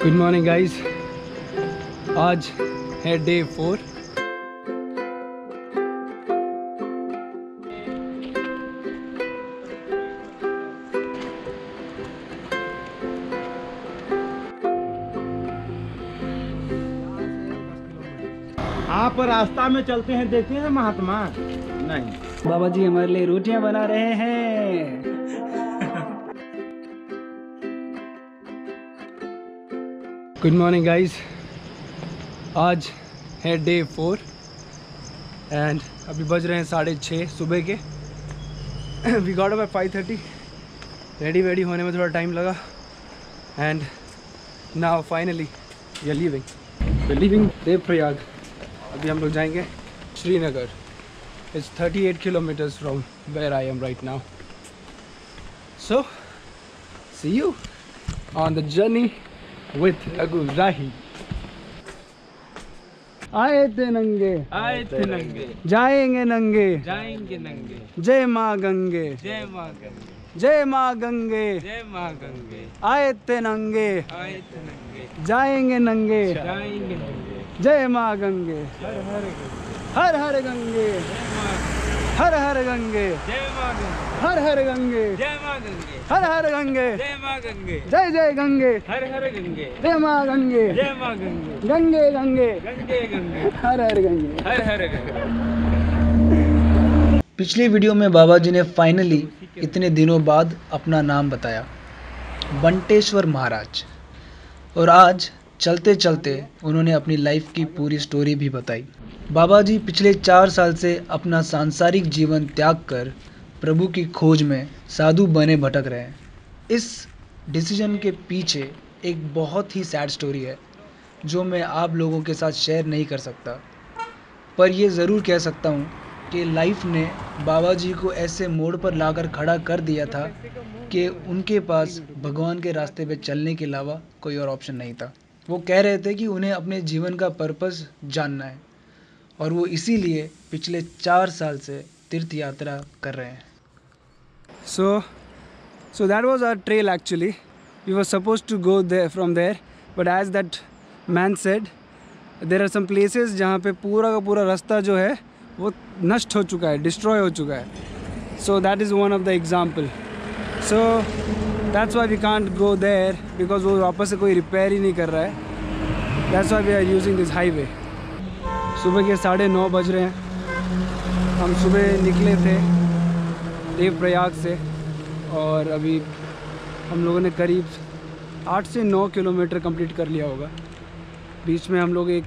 Good morning guys, आज है day 4। आप रास्ता में चलते हैं, देखते हैं महात्मा नहीं। बाबा जी हमारे लिए रोटियां बना रहे हैं। गुड मॉर्निंग गाइस, आज है डे 4 एंड अभी बज रहे हैं 6:30 सुबह के। We got up at 5:30। Ready वेडी होने में थोड़ा टाइम लगा and now finally we are leaving Devprayag. अभी हम लोग जाएंगे Srinagar. It's 38 kilometres from where I am right now. So see you on the journey with Agu Rahi। आए थे नंगे जाएंगे नंगे जय माँ गंगे जय माँ गंगे आए थे नंगे जाएंगे नंगे जय माँ गंगे हर हर गंगे हर हर गंगे हर हर गंगे हर हर गंगे जय जय गंगे हर हर गंगे जय माँ गंगे गंगे गंगे हर हर गंगे हर हर गंगे। पिछली वीडियो में बाबा जी ने फाइनली इतने दिनों बाद अपना नाम बताया, बंटेश्वर महाराज। और आज चलते चलते उन्होंने अपनी लाइफ की पूरी स्टोरी भी बताई। बाबा जी पिछले 4 साल से अपना सांसारिक जीवन त्याग कर प्रभु की खोज में साधु बने भटक रहे हैं। इस डिसीजन के पीछे एक बहुत ही सैड स्टोरी है जो मैं आप लोगों के साथ शेयर नहीं कर सकता, पर ये ज़रूर कह सकता हूँ कि लाइफ ने बाबा जी को ऐसे मोड़ पर लाकर खड़ा कर दिया था कि उनके पास भगवान के रास्ते पे चलने के अलावा कोई और ऑप्शन नहीं था। वो कह रहे थे कि उन्हें अपने जीवन का पर्पस जानना है और वो इसीलिए पिछले 4 साल से तीर्थ यात्रा कर रहे हैं। So that was our trail actually. We were supposed to go there from there, but as that man said, there are some places जहाँ पे पूरा का पूरा रास्ता जो है वो नष्ट हो चुका है, डिस्ट्रॉय हो चुका है। So that is one of the example. So that's why we can't go there because वो वापस से कोई रिपेयर ही नहीं कर रहा है। That's why we are using this highway. सुबह के 9:30 बज रहे हैं। हम सुबह निकले थे देवप्रयाग से और अभी हम लोगों ने करीब 8 से 9 किलोमीटर कंप्लीट कर लिया होगा। बीच में हम लोग एक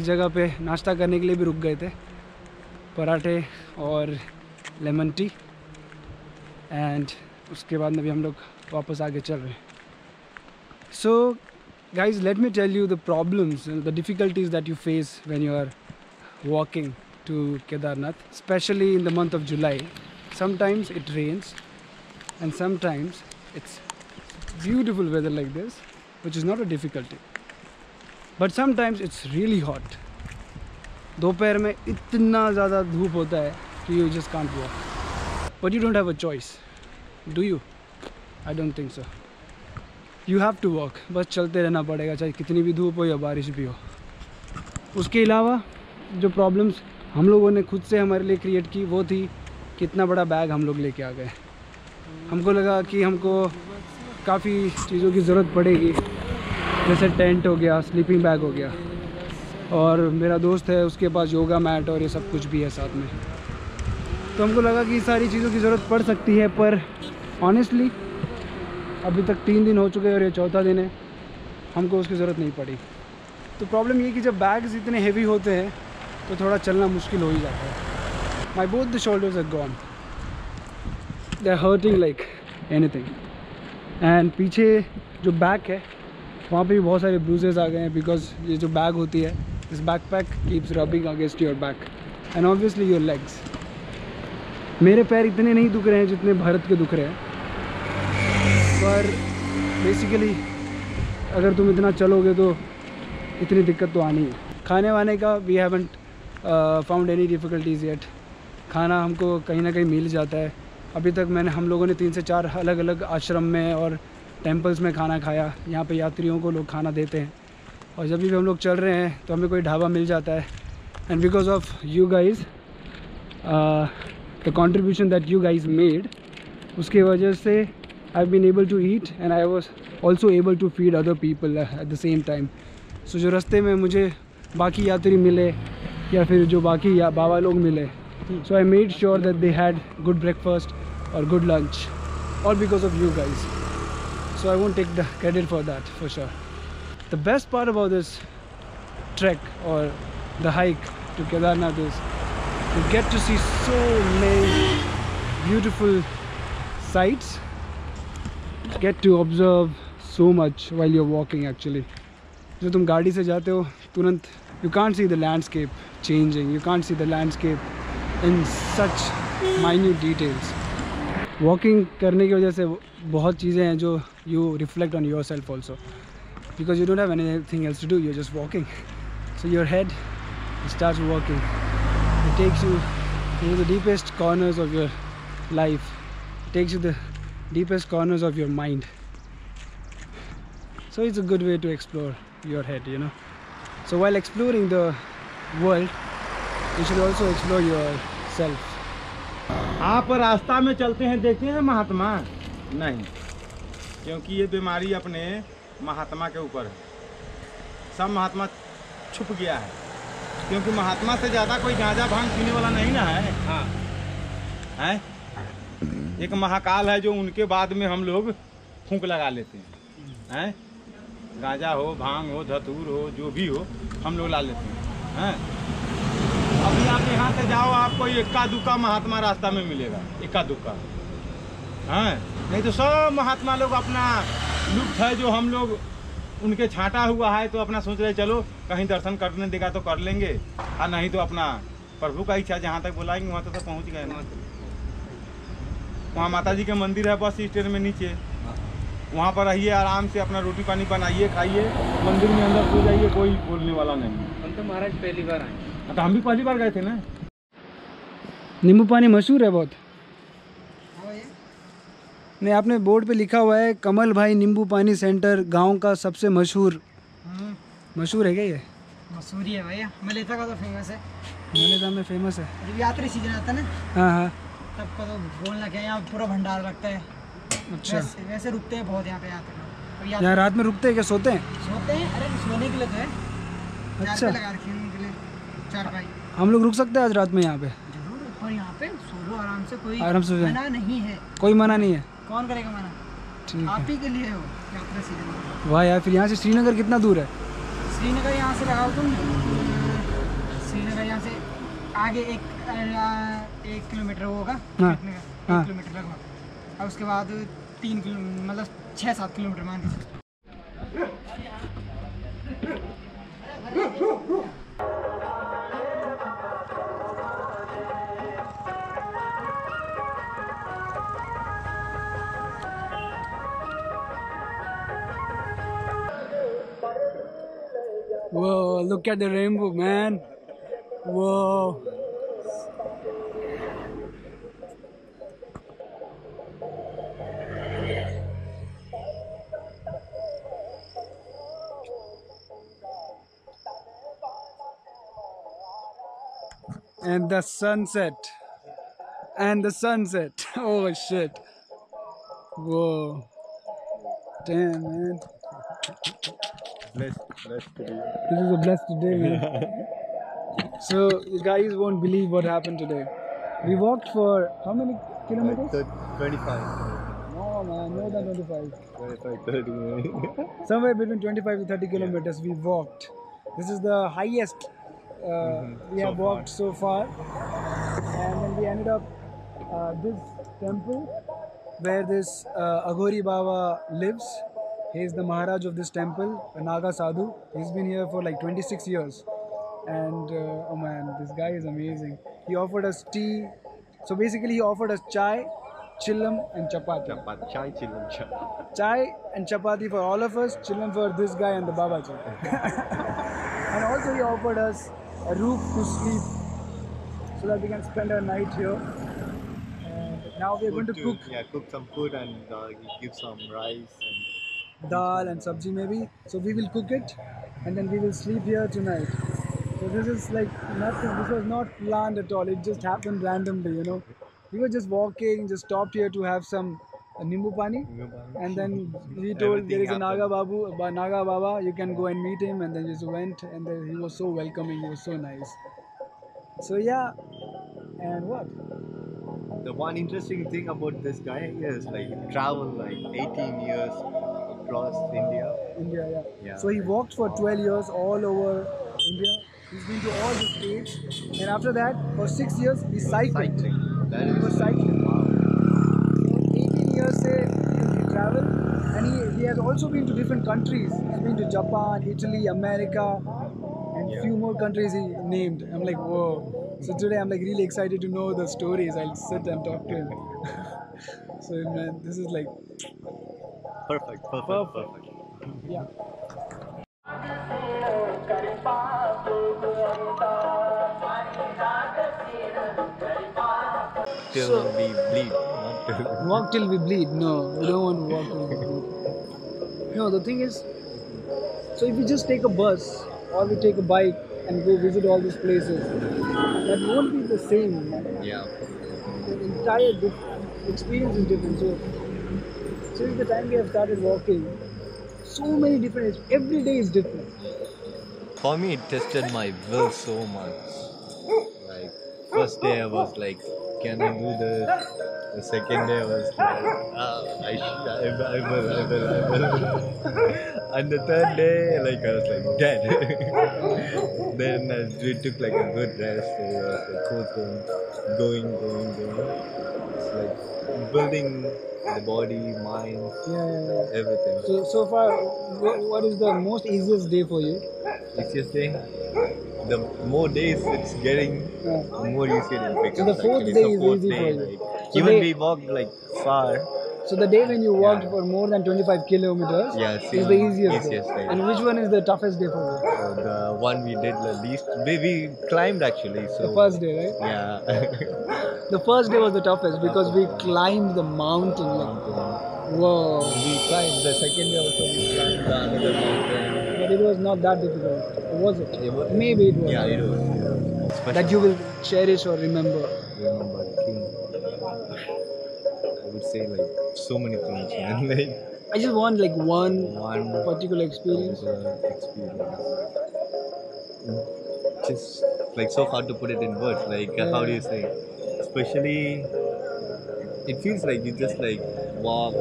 जगह पे नाश्ता करने के लिए भी रुक गए थे, पराठे और लेमन टी, एंड उसके बाद में भी हम लोग वापस आगे चल रहे हैं। सो guys, let me tell you the problems and the difficulties that you face when you are walking to Kedarnath, especially in the month of July. Sometimes it rains and sometimes it's beautiful weather like this, which is not a difficulty, but sometimes it's really hot. दोपहर में इतना ज़्यादा धूप होता है कि you just can't walk, but you don't have a choice, do you? I don't think so. You have to walk, बस चलते रहना पड़ेगा, चाहे कितनी भी धूप हो या बारिश भी हो। उसके अलावा जो प्रॉब्लम्स हम लोगों ने खुद से हमारे लिए क्रिएट की वो थी कि इतना बड़ा बैग हम लोग लेके आ गए। हमको लगा कि हमको काफ़ी चीज़ों की ज़रूरत पड़ेगी, जैसे टेंट हो गया, स्लीपिंग बैग हो गया, और मेरा दोस्त है उसके पास योगा मैट और ये सब कुछ भी है साथ में। तो हमको लगा कि सारी चीज़ों की ज़रूरत पड़ सकती है, पर ऑनेस्टली अभी तक 3 दिन हो चुके हैं और ये 4था दिन है, हमको उसकी ज़रूरत नहीं पड़ी। तो प्रॉब्लम ये कि जब बैग्स इतने हेवी होते हैं तो थोड़ा चलना मुश्किल हो ही जाता है। My both the shoulders are gone, they are hurting like anything, and पीछे जो बैक है वहाँ पे भी बहुत सारे ब्रूजेस आ गए हैं, बिकॉज ये जो बैग होती है, this backpack keeps rubbing against your back and obviously your legs. मेरे पैर इतने नहीं दुख रहे हैं जितने भरत के दुख रहे हैं, पर बेसिकली अगर तुम इतना चलोगे तो इतनी दिक्कत तो आनी है। खाने वाने का we haven't found any difficulties yet. खाना हमको कहीं ना कहीं मिल जाता है। अभी तक हम लोगों ने 3 से 4 अलग अलग आश्रम में और टेम्पल्स में खाना खाया। यहाँ पे यात्रियों को लोग खाना देते हैं, और जब भी हम लोग चल रहे हैं तो हमें कोई ढाबा मिल जाता है। And because of you guys, the contribution that you guys made, उसके वजह से I have been able to eat and I was also able to feed other people at the same time. So जो रास्ते में मुझे बाकी यात्री मिले या फिर जो बाकी बाबा लोग मिले, so I made sure that they had good breakfast or good lunch, all because of you guys. So I won't take the credit for that for sure. The best part about this trek or the hike to Kedarnath is you get to see so many beautiful sights, get to observe so much while you're walking actually. जो तुम गाड़ी से जाते हो तुरंत you can't see the landscape changing, you can't see the landscape in such minute details. Walking करने की वजह से बहुत चीज़ें हैं जो you reflect on yourself also, because you don't have anything else to do, you're just walking. So your head starts working. It takes you to the deepest corners of your life. It takes you the deepest corners of your mind. So it's a good way to explore your head, you know. So while exploring the world, you should also explore yourself. आप रास्ता में चलते हैं देखते हैं महात्मा? नहीं, क्योंकि ये बीमारी अपने महात्मा के ऊपर है। सब महात्मा छुप गया है, क्योंकि महात्मा से ज़्यादा कोई गांजा भांग पीने वाला नहीं ना है। हाँ है, एक महाकाल है जो उनके बाद में हम लोग फूंक लगा लेते हैं। गांजा हो, भांग हो, धतूर हो, जो भी हो हम लोग ला लेते हैं। अभी आप यहाँ से जाओ, आपको इक्का दुक्का महात्मा रास्ता में मिलेगा, इक्का दुक्का। नहीं तो सब महात्मा लोग अपना लुप्त है, जो हम लोग उनके छांटा हुआ है, तो अपना सोच रहे चलो कहीं दर्शन करने देगा तो कर लेंगे, और नहीं तो अपना प्रभु का इच्छा जहाँ तक बुलाएंगे वहाँ तक तो पहुँच गए ना। वहाँ माता जी के मंदिर है बस स्टैंड में नीचे, वहाँ पर रहिए आराम से, अपना रोटी पानी बनाइए, खाइए, मंदिर में अंदर सो जाइए, कोई बोलने वाला नहीं। हम तो महाराज पहली बार आए। तो हम भी पहली बार गए थे ना। नींबू पानी मशहूर है बहुत। नहीं, आपने बोर्ड पे लिखा हुआ है कमल भाई नींबू पानी सेंटर गांव का सबसे मशहूर। मशहूर है क्या ये? मशहूर ही है भैया, मलेथा का तो फेमस है। मलेथा में फेमस है। जब यात्री सीजन आता है ना, हाँ हाँ, तब का तो बोलना क्या, यहाँ पूरा भंडार लगता है। अच्छा, वैसे रुकते हैं बहुत यहाँ पे यात्री। यहाँ रात में रुकते हैं क्या, सोते हैं? सोते हैं, अरे सोने के लिए तो है। अच्छा, लगा रखी है उनके लिए चारपाई। हम लोग रुक सकते हैं आज रात में यहाँ पे? जरूर, और यहाँ पे सो लो आराम से, कोई आराम से मना नहीं है। कोई मना नहीं है? कौन करेगा मना? ठीक आप है। ही के लिए हो यात्रा सीजन। वाह यार, फिर यहाँ से श्रीनगर कितना दूर है? श्रीनगर यहाँ से लगाओ तुम, श्रीनगर यहाँ से आगे एक किलोमीटर होगा। हाँ, कितने का? हाँ। 1 किलोमीटर लगभग, और उसके बाद 3 किलोमीटर, मतलब 6-7 किलोमीटर मान के। Whoa, look at the rainbow, man. Whoa. And the sunset. And the sunset. Oh shit. Whoa. Damn, man. Blessed to be. This is a blessed day, man. So you guys won't believe what happened today. We walked for how many kilometers? 25. No, man, more than 25. 25, 30. Somewhere between 25 to 30 kilometers we walked. This is the highest we have walked so far. And then we ended up this temple where this Aghori Baba lives. He is the Maharaj of this temple, a Naga Sadhu. He's been here for like 26 years. And oh man, this guy is amazing. He offered us tea. So basically he offered us chai, chillam and chapati. Chai, chillam, chai. Chai and chapati for all of us, chillam for this guy and the Babaji. And also he offered us a roof to sleep so that we can spend our night here. And now we are going to cook. Yeah, cook some food and give some rice and dal and sabji maybe. So we will cook it and then we will sleep here tonight. So this is like nothing. This was not planned at all. It just happened randomly, you know. We were just walking, just stopped here to have some nimbu pani, and then he told there is a Naga Baba. You can go and meet him, and then just went, and then he was so welcoming. He was so nice. So yeah, and what? The one interesting thing about this guy is like travel like 18 years across India. India, yeah. Yeah. So he walked for 12 years all over India. He's been to all the states, and after that, for 6 years, he cycled. That He is was cycling. 18 years से he traveled, and he has also been to different countries. He's been to Japan, Italy, America, and few more countries he named. I'm like, whoa. So today I'm like really excited to know the stories. I'll sit and talk to him. So man, this is like perfect. yeah. Till we bleed. Not till Walk till we bleed. No, we don't want to walk till we bleed. No, the thing is, so if we just take a bus or we take a bike and go visit all these places, that won't be the same. Man. yeah. The entire experience is different. So since the time we have started walking, so many different. Every day is different. For me, it tested my will so much. Like first day I was like, can I do this? The second day I was like, I will. And the third day, like I was like dead. Then we took like a good rest. So I was like going. It's like building the body, mind, Yeah. everything. So far, what is the most easiest day for you? Easiest day. The more days it's getting, Yeah. the more easier it becomes. So the fourth actually. day So is fourth easy day, for you. like, So even they- we walked like far. So the day when you walked for more than 25 kilometers Yeah, is the easiest easiest day. And which one is the toughest day for you? The one we did the least. We climbed actually. So The first day, right? Yeah. The first day was the toughest because we climbed the mountain. Like, whoa. We climbed the second day also. We climbed the another mountain. But it was not that difficult. Or was it? It was- Maybe it was. Yeah, it was. Special. That you will cherish or remember. Remember King. I would say like so many things, man. Like I just want like one one particular experience. experience. Just like so hard to put it in words. Like how do you say? Especially, it feels like you just like walk,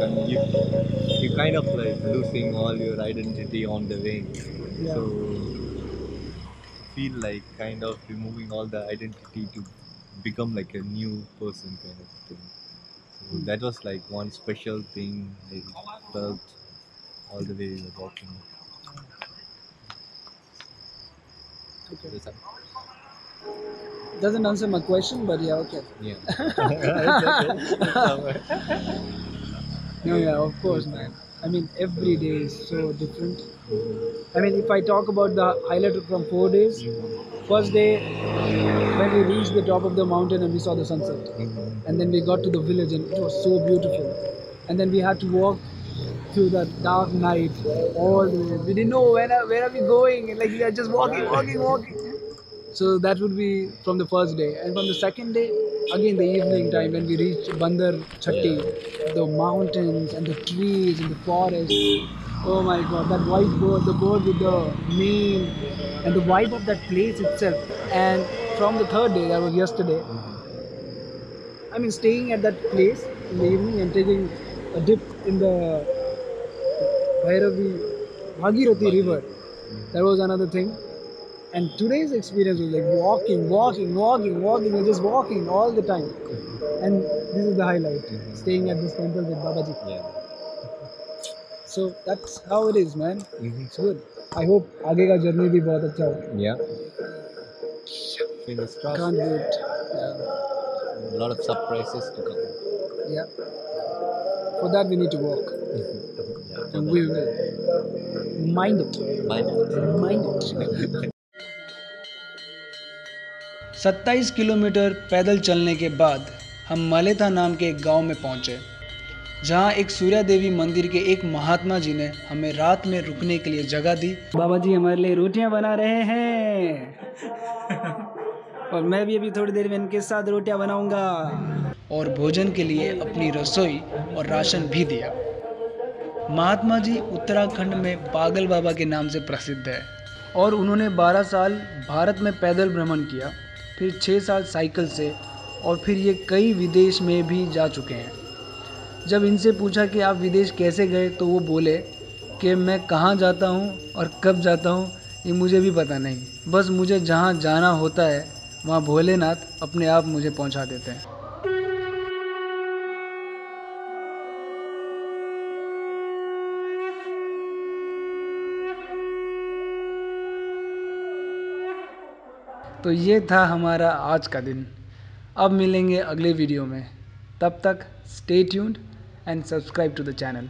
and you kind of like losing all your identity on the way. Yeah. So feel like kind of removing all the identity to become like a new person kind of thing. So that was like one special thing I felt all the way we were walking. Okay. That's it. Doesn't answer my question, but yeah, okay. Yeah. No, yeah, of course, man. I mean, every day is so different. I mean, if I talk about the highlight from 4 days, first day when we reached the top of the mountain and we saw the sunset, and then we got to the village and it was so beautiful, and then we had to walk through the dark night all the way. We didn't know where are we going, and like we are just walking. So that would be from the first day, and from the second day, again the evening time when we reached Bandar Chatti, the mountains and the trees and the forest. Oh my God, that white bird, the bird with the mane, and the vibe of that place itself. And from the third day, that was yesterday, I mean, staying at that place in the evening and taking a dip in the Bhagirathi river. That was another thing. And today's experience was like walking, and just walking all the time. And this is the highlight, staying at this temple with Babaji. Yeah. So that's how it is, man. It's good. I hope आगे का journey भी बहुत अच्छा हो. Yeah. Fingers crossed. Can't wait. Yeah. A lot of surprises to come. Yeah. For that we need to walk, Yeah. and we will mind it. Mind it. 27 kilometre पैदल चलने के बाद हम मलेथा नाम के एक गांव में पहुंचे। जहाँ एक सूर्या देवी मंदिर के एक महात्मा जी ने हमें रात में रुकने के लिए जगह दी। बाबा जी हमारे लिए रोटियां बना रहे हैं और मैं भी अभी थोड़ी देर में इनके साथ रोटियां बनाऊंगा। और भोजन के लिए अपनी रसोई और राशन भी दिया। महात्मा जी उत्तराखंड में पागल बाबा के नाम से प्रसिद्ध है और उन्होंने 12 साल भारत में पैदल भ्रमण किया, फिर 6 साल साइकिल से, और फिर ये कई विदेश में भी जा चुके हैं। जब इनसे पूछा कि आप विदेश कैसे गए तो वो बोले कि मैं कहाँ जाता हूँ और कब जाता हूँ ये मुझे भी पता नहीं, बस मुझे जहाँ जाना होता है वहाँ भोलेनाथ अपने आप मुझे पहुँचा देते हैं। तो ये था हमारा आज का दिन। अब मिलेंगे अगले वीडियो में, तब तक stay tuned and subscribe to the channel.